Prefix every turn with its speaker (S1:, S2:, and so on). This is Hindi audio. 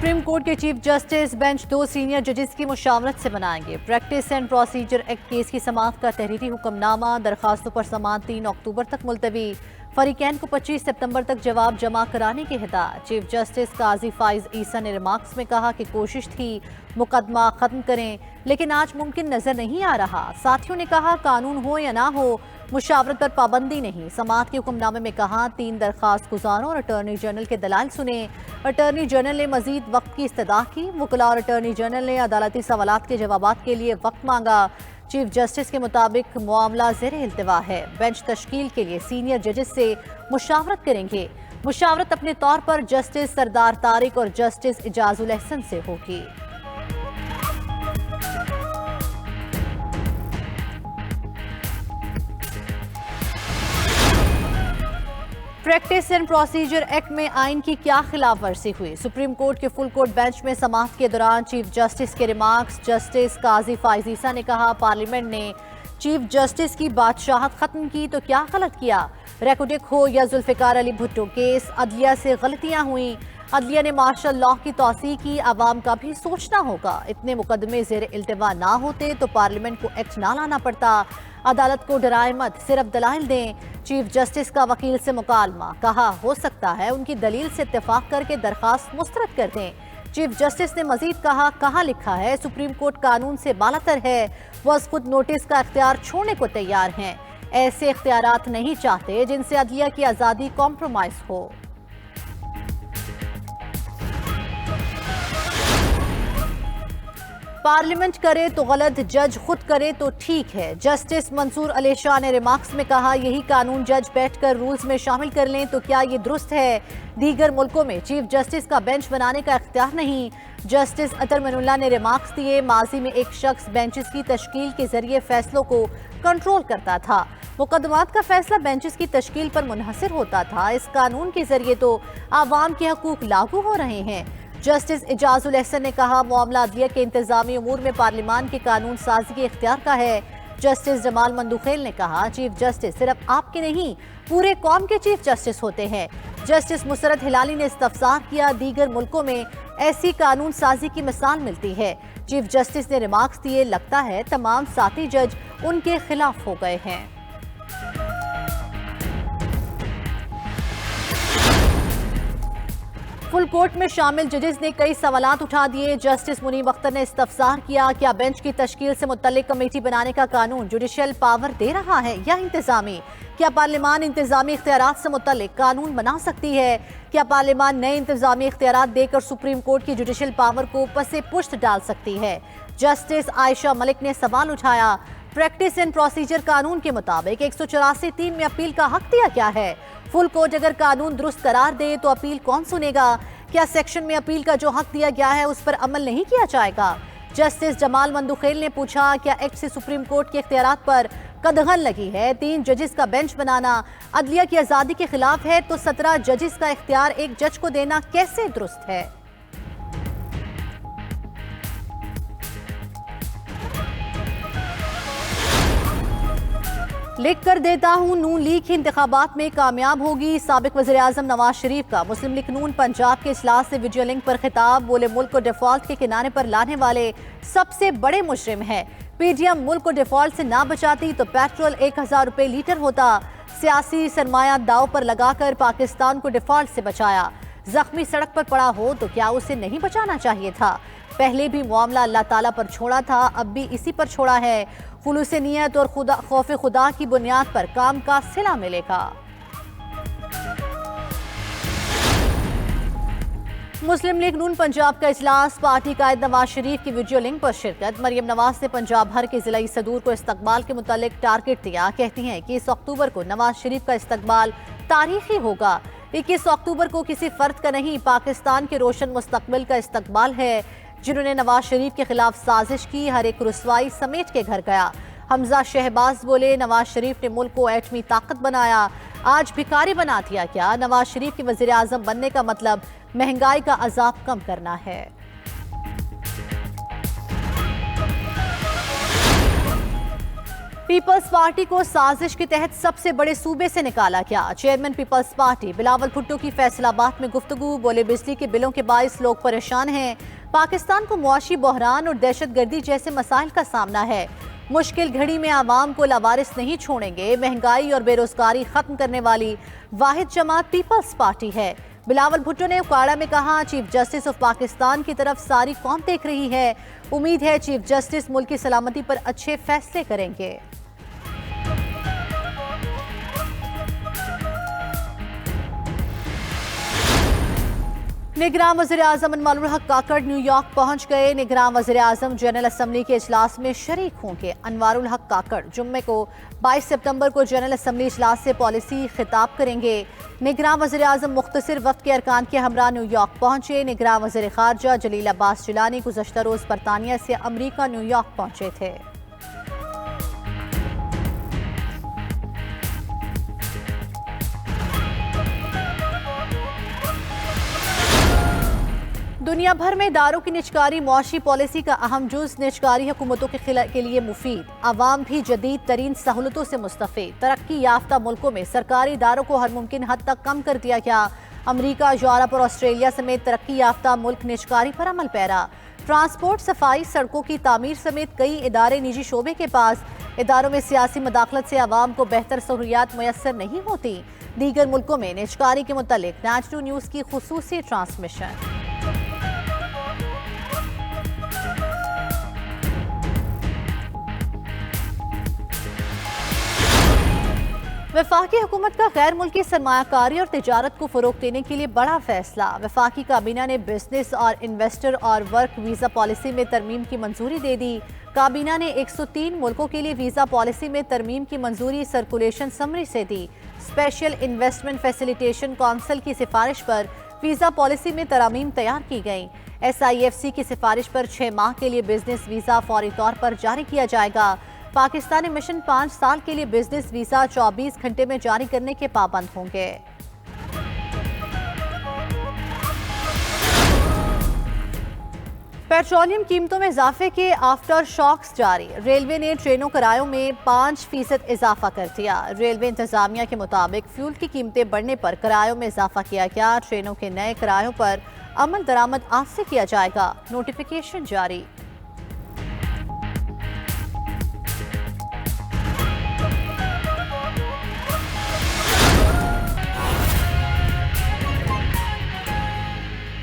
S1: सुप्रीम कोर्ट के चीफ जस्टिस बेंच 2 सीनियर जजेस की मुशावरत से बनाएंगे। Practice and procedure act case की समाअत का तहरीरी हुक्मनामा दरखास्तों पर समाअत 3 अक्टूबर तक मुलतवी। फरीकैन को 25 सितंबर तक जवाब जमा कराने की हिदायत। चीफ जस्टिस काजी फाइज ईसा ने रिमार्क्स में कहा कि कोशिश थी मुकदमा खत्म करें, लेकिन आज मुमकिन नजर नहीं आ रहा। साथियों ने कहा कानून हो या ना हो, मुशावरत पर पाबंदी नहीं। समाअत के हुक्मनामे में कहा 3 दरखास्त गुजारों और अटॉर्नी जनरल के दलाइल सुने। अटॉर्नी जनरल ने मजीद वक्त की इस्तदा की। वकला और अटॉर्नी जनरल ने अदालती सवालात के जवाबात के लिए वक्त मांगा। चीफ जस्टिस के मुताबिक मामला ज़ेरे इल्तिवा है। बेंच तश्कील के लिए सीनियर जजेस से मुशावरत करेंगे। मुशावरत अपने तौर पर जस्टिस सरदार तारिक और जस्टिस इजाजुल अहसन से होगी। प्रैक्टिस एंड प्रोसीजर एक्ट में आइन की क्या खिलाफ वर्जी हुई? सुप्रीम कोर्ट के फुल कोर्ट बेंच में समाअत के दौरान चीफ जस्टिस के रिमार्क्स। जस्टिस काजी फाइज ईसा ने कहा पार्लियामेंट ने चीफ जस्टिस की बादशाहत खत्म की तो क्या गलत किया? रेकोडिक हो या जुल्फिकार अली भुट्टो केस, अदलिया से गलतियां हुई। अदलिया ने मार्शल लॉ की तौसीह की, आवाम का भी सोचना होगा। इतने मुकदमे ज़ेर इल्तिवा ना होते तो पार्लियामेंट को एक्ट ना लाना पड़ता। अदालत को डराए मत, सिर्फ दलाइल दें। चीफ जस्टिस का वकील से मुकालमा, कहा हो सकता है उनकी दलील से इत्तेफाक करके दरखास्त मुस्तरद कर दें। चीफ जस्टिस ने मजीद कहा कहाँ लिखा है सुप्रीम कोर्ट कानून से बालातर है, वह खुद नोटिस का इख्तियार छोड़ने को तैयार हैं। ऐसे इख्तियारात नहीं चाहते जिनसे अदलिया की आज़ादी कॉम्प्रोमाइज हो। पार्लियामेंट करे तो गलत, जज खुद करे तो ठीक है। जस्टिस मंसूर अली शाह ने रिमार्क्स में कहा यही कानून जज बैठकर रूल्स में शामिल कर लें तो क्या ये दुरुस्त है? दीगर मुल्कों में चीफ जस्टिस का बेंच बनाने का इख्तियार नहीं। जस्टिस अतर मनुल्लाह ने रिमार्क्स दिए माजी में एक शख्स बेंचेस की तश्कील के जरिए फैसलों को कंट्रोल करता था। मुकदमात का फैसला बेंचेस की तश्कील पर मुनहसर होता था। इस कानून के जरिए तो आवाम के हकूक लागू हो रहे हैं। जस्टिस इजाजुल अहसन ने कहा मामला अदलिया के इंतजामी उमूर में पार्लियामान के कानून साजी के इख्तियार का है। जस्टिस जमाल मंदुखेल ने कहा चीफ जस्टिस सिर्फ आपके नहीं पूरे कौम के चीफ जस्टिस होते हैं। जस्टिस मुसरत हिलाली ने इस्तफसार किया दीगर मुल्कों में ऐसी कानून साजी की मिसाल मिलती है। चीफ जस्टिस ने रिमार्क्स दिए लगता है तमाम साथी जज उनके खिलाफ हो गए हैं। फुल कोर्ट में शामिल जजेस ने कई सवालात उठा दिए। जस्टिस मुनीब अख्तर ने इस्तफसार किया क्या बेंच की तश्कील से मुतल्लिक कमेटी बनाने का कानून जुडिशियल पावर दे रहा है या इंतजामी? क्या पार्लियामान इंतजामी इख्तियारात से मुतल्लिक कानून बना सकती है? क्या पार्लियामान नए इंतजामी इख्तियारात देकर सुप्रीम कोर्ट की जुडिशियल पावर को पसे पुश्त डाल सकती है? जस्टिस आयशा मलिक ने सवाल उठाया प्रैक्टिस एंड प्रोसीजर कानून के मुताबिक 184(3) में अपील का हक दिया क्या है? फुल कोर्ट अगर कानून दुरुस्त करार दे तो अपील कौन सुनेगा? क्या सेक्शन में अपील का जो हक दिया गया है उस पर अमल नहीं किया जाएगा? जस्टिस जमाल मंदुखेल ने पूछा क्या एक्ट से सुप्रीम कोर्ट के इख्तियारात पर कदगन लगी है? 3 जजेस का बेंच बनाना अदलिया की आज़ादी के खिलाफ है तो 17 जजेस का इख्तियार एक जज को देना कैसे दुरुस्त है? लिख कर देता हूँ नून लीग ही इंतखाबात में कामयाब होगी। साबिक वज़ीर आज़म नवाज शरीफ का मुस्लिम लीग नून पंजाब के इजलास से वीडियो लिंक पर खिताब। बोले मुल्क को डिफॉल्ट के किनारे पर लाने वाले सबसे बड़े मुजरिम हैं। पीडीएम मुल्क को डिफॉल्ट से ना बचाती तो पेट्रोल 1000 रुपये लीटर होता। सियासी सरमाया दाव पर लगाकर पाकिस्तान को डिफॉल्ट से बचाया। जख्मी सड़क पर पड़ा हो तो क्या उसे नहीं बचाना चाहिए था? पहले भी मामला अल्लाह ताला पर छोड़ा था, अब भी इसी पर छोड़ा है। खुलूस नियत और खौफ खुदा की बुनियाद पर काम का सिला मिलेगा। मुस्लिम लीग नून पंजाब का इजलास, पार्टी कायद नवाज शरीफ की वीडियो लिंक पर शिरकत। मरियम नवाज ने पंजाब भर के जिला सदूर को इस्तकबाल के मुतालिक टारगेट दिया। कहती हैं कि 21 अक्टूबर को नवाज शरीफ का इस्तकबाल तारीखी होगा। 21 अक्टूबर को किसी फर्द का नहीं पाकिस्तान के रोशन मुस्तकबिल का इस्तकबाल है। जिन्होंने नवाज शरीफ के खिलाफ साजिश की हर एक रुसवाई समेट के घर गया। हमजा शहबाज बोले नवाज शरीफ ने मुल्क को एटमी ताकत बनाया, आज भिखारी बना दिया क्या? नवाज शरीफ के वज़ीर आज़म बनने का मतलब महंगाई का अजाब कम करना है। पीपल्स पार्टी को साजिश के तहत सबसे बड़े सूबे से निकाला गया। Chairman people's party Bilawal Bhutto की फैसलाबाद में गुफ्तगू, बोले बिजली के बिलों के बाइस लोग परेशान हैं। पाकिस्तान को मुआशी बहरान और दहशतगर्दी जैसे मसाइल का सामना है। मुश्किल घड़ी में आवाम को लावारिस नहीं छोड़ेंगे। महंगाई और बेरोजगारी खत्म करने वाली वाहिद जमात पीपल्स पार्टी है। बिलावल भुट्टो ने उकाड़ा में कहा, चीफ जस्टिस ऑफ पाकिस्तान की तरफ सारी कौम देख रही है। उम्मीद है चीफ जस्टिस मुल्क की सलामती पर अच्छे फैसले करेंगे। निगरान वज़ीर-ए-आज़म अनवारुल हक काकड़ न्यूयॉर्क पहुंच गए। निगरान वज़ीर-ए-आज़म जनरल असम्बली के इजलास में शरीक होंगे। अनवारुल हक काकड़ जुम्मे को 22 सितंबर को जनरल असम्बली इजलास से पॉलिसी खिताब करेंगे। निगरान वज़ीर-ए-आज़म मुख्तसर वक्त के अरकान के हमरा न्यूयॉर्क पहुंचे। निगरान वज़ीर खारजा जलील अब्बास जिलानी गुज़श्ता रोज़ बरतानिया से अमरीका न्यूयॉर्क पहुंचे थे। दुनिया भर में दारों की निजकारी मुआशी पॉलिसी का अहम जुज़। निजकारी हुकूमतों के लिए मुफीद, आवाम भी जदीद तरीन सहूलतों से मुस्तफ़ीद। तरक्की याफ्ता मुल्कों में सरकारी दारों को हर मुमकिन हद तक कम कर दिया गया। अमरीका, यूरोप और ऑस्ट्रेलिया समेत तरक्की याफ्ता मुल्क निजकारी पर अमल पैरा। ट्रांसपोर्ट, सफाई, सड़कों की तामीर समेत कई इदारे निजी शोबे के पास। इदारों में सियासी मदाखलत से आवाम को बेहतर सहूलियात मुयस्सर नहीं होती। दीगर मुल्कों में निजकारी के मुतालिक नेशनल न्यूज़ की खुसूसी ट्रांसमिशन। वफाकी हुकूमत का गैर मुल्की सरमायाकारी और तिजारत को फ़रोग देने के लिए बड़ा फैसला। वफाकी काबीना ने बिजनेस और इन्वेस्टर और वर्क वीज़ा पॉलिसी में तरमीम की मंजूरी दे दी। काबीना ने 103 मुल्कों के लिए वीज़ा पॉलिसी में तरमीम की मंजूरी सर्कुलेशन समरी से दी। स्पेशल इन्वेस्टमेंट फैसिलिटेशन काउंसिल की सिफारिश पर वीज़ा पॉलिसी में तरामीम तैयार की गई। SIFC की सिफारिश पर 6 माह के लिए बिजनेस वीज़ा फौरी तौर पर जारी किया जाएगा। पाकिस्तानी मिशन 5 साल के लिए बिजनेस वीज़ा 24 घंटे में जारी करने के पाबंद होंगे। पेट्रोलियम कीमतों में इजाफे के आफ्टर शॉक्स जारी। रेलवे ने ट्रेनों किरायों में 5% इजाफा कर दिया। रेलवे इंतजामिया के मुताबिक फ्यूल की कीमतें बढ़ने पर किरायों में इजाफा किया गया। ट्रेनों के नए किरायों पर अमल दरामद आज से किया जाएगा। नोटिफिकेशन जारी।